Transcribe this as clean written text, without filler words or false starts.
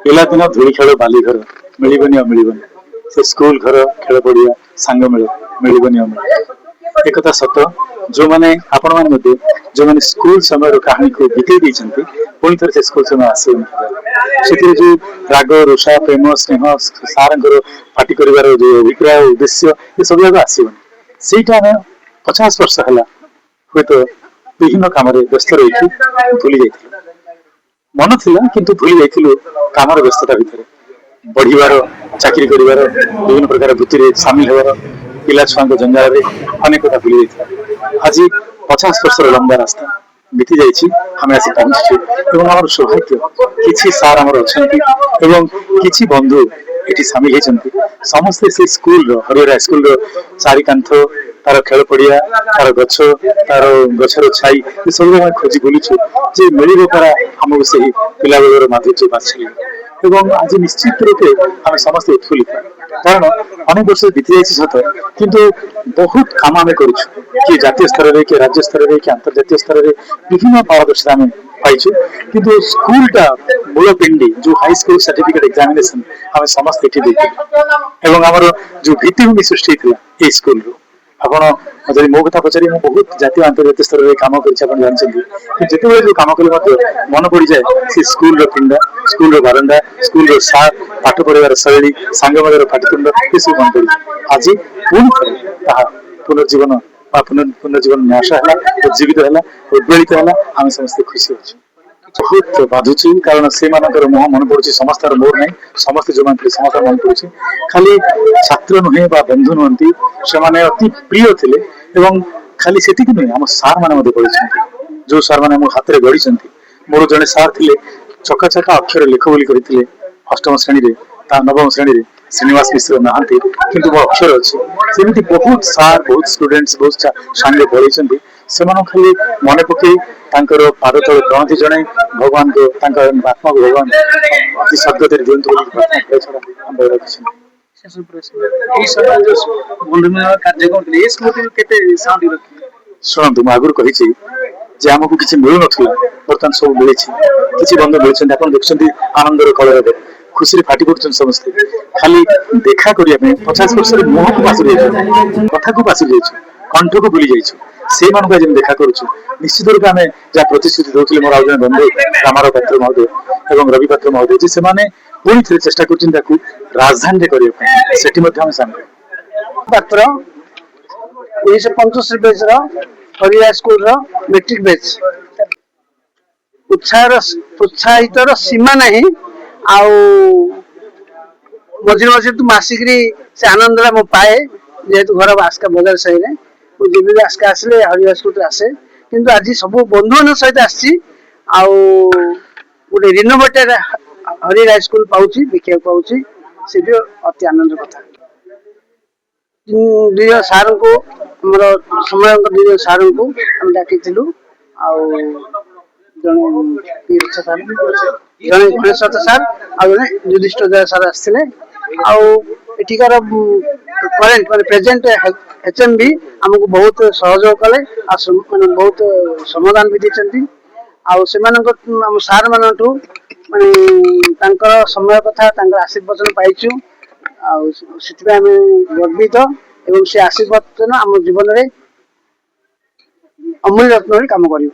पिलादिन धूली खेल बाली घर मिलबनी अमिलबनी से स्कूल घर खेल पड़िया सांग मिले मिलबनी अमिल एक सत जो मैंने आपण मैंने जो मैंने स्कूल समय कहानी को बीते देती पुणी थे से स्कूल समय आसो जो राग रोषा प्रेम स्नेह सार पार्टी कर जो अभिप्राय उद्देश्य ये सब जाक आसबनी से आम 50 वर्ष है हूँ तो विभिन्न कम व्यस्त रही भूली जा मन थिला किंतु भूली जाइथिलु कामर व्यस्तता भितर बढ़िबार चाकरी करिबार विभिन्न प्रकार वृत्ति रे शामिल होबार पिला छुआ जंजाल रे अनेक कथा भूली जाइथिलु आज 50 वर्ष लंबा रास्ता बीती जाइछि हमें आसी पहुंची एवं हमर सौभाग्य किछि सार हमर अछंती एवं किछि बंधु एठी शामिल हेचंती समस्त से स्कूल रो हरिहर हाई स्कूल रो चारि कांथ तार खेल पड़िया तार गछ तार गछर छाई ये सब हम खोजी बुलूछु जे मिलिबो पारा हमको से पिला बेगर माधुर्य बाछली एवं आज निश्चित रूपे आम समस्त उत्फुल्लित कारण अनेक वर्ष बीती जाइए सत किंतु बहुत काम आम कर जातीय स्तर में कि राज्य स्तर में कि अंतर्जातीय स्तर में विभिन्न पारदर्शिता आम पाइछु किंतु स्कूल टा मूल पिंडी जो हाई स्कूल सर्टिफिकेट एग्जामिनेशन आम समस्त एठी देखिलु एवं हमर जो भित्तिभूमि सृष्टि थिला ए स्कूल रो आपण जब मो कथा पचारि बहुत जातीय अंतर्जातीय स्तर में कम करते जो कम कले मन पड़ जाए से स्कूल पिंडा स्कूल बारंडा स्कूल सार पाठ पढ़ार शैली सांग पाठितुंड ये सब मन पड़ आज पुणी पुनर्जीवन पुनर्जीवन न्यास है उज्जीवित है उद्वेलित है आम समस्त खुशी अच्छे बहुत बाधुची कारण से मुह मन पड़े समस्त मोर नहीं समस्त जो थे समस्त मन पड़े खाली छात्र नुहे बंधु नुहति से अति प्रिय थे खाली से नुहे आम सार मैंने पढ़ी जो सार मैंने मो हाथ में गढ़ी मोर जड़े सार थे चका चका अक्षर लेख बोली करते अष्टम श्रेणी नवम श्रेणी श्रीनिवास मिश्र नहांती किंतु मो अक्षर अच्छी सेमती बहुत सार बहुत स्टूडेंट्स बहुत सांगे पढ़ी से खाली मन पकई पाद तले प्रणति जन भगवान को आत्मा को भगवान अति सद्गति दिंतु शुणु मुझे आगुरी कही आमको किसी मिलू ना बर्तमान सब मिली किसी बंधु मिलते आप देखते आनंदर कलर खुशी फाटी पड़ते समस्ते खाली देखा करने 50 वर्ष मुह को पास कथा को पास कंठ को भूली जाइए से आज देखा करुँ निश्चित रूप आम जहाँ प्रतिश्रुति दूसरे मोर आज बंधु रामार पात्र महोदय और रवि पात्र महोदय से पुणी थे चेष्टा कर राजधानी करने पात्र 1975 बेच हरिहर स्कूल मेट्रिक बेच उत्साहित सीमा नहीं आउ मझे मझे तो मासिक से आनंद मो पाए जेहेतु घर आस्का बजार सही मुझे आस्का आसले हरिहर स्कूल आसे किंतु आज सब बंधु मान सहित आसी गोटे रिनोवेटेड हरिहर हाई स्कूल पाऊँ देखा पाऊँ से भी अति आनंद कथा दुई सार को समय दुई सार को हम डाकी जड़े जड़े गणेश सार आ युधिष्ठिर दया सार आसते आठिकार करेन्ट मैं प्रेजेंट एचएम भी आमको बहुत सहयोग कले मैंने बहुत समाधान भी देते आम सार मान मानते समय कथा आशीर्वचन पाइचु आम गर्वित एवं से आशीर्वचन आम जीवन में अमूल्य रत्न काम कर